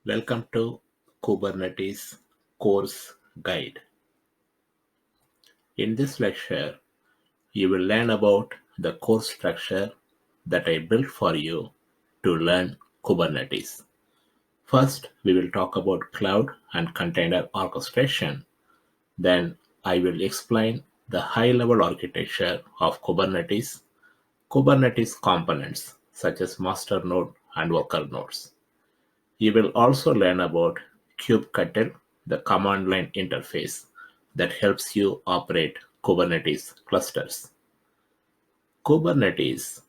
Welcome to Kubernetes Course Guide. In this lecture, you will learn about the course structure that I built for you to learn Kubernetes. First, we will talk about cloud and container orchestration. Then, I will explain the high-level architecture of Kubernetes, Kubernetes components such as master node and worker nodes. You will also learn about kubectl, the command line interface that helps you operate Kubernetes clusters. Kubernetes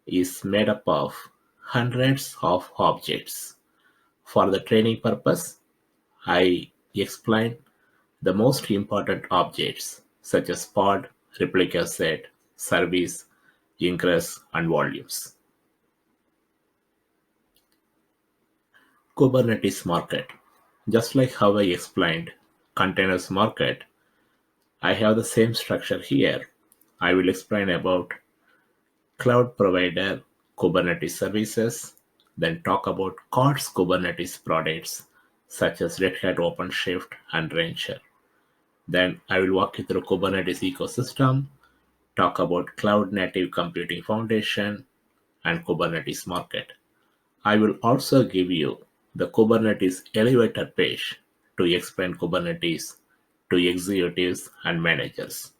is made up of hundreds of objects. For the training purpose, I explain the most important objects such as pod, replica set, service, ingress, and volumes. Kubernetes market. Just like how I explained containers market, I have the same structure here. I will explain about cloud provider Kubernetes services, then talk about COTS Kubernetes products such as Red Hat OpenShift and Rancher. Then I will walk you through Kubernetes ecosystem, talk about cloud native computing foundation and Kubernetes market. I will also give you the Kubernetes elevator page to explain Kubernetes to executives and managers.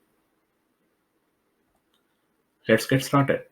Let's get started.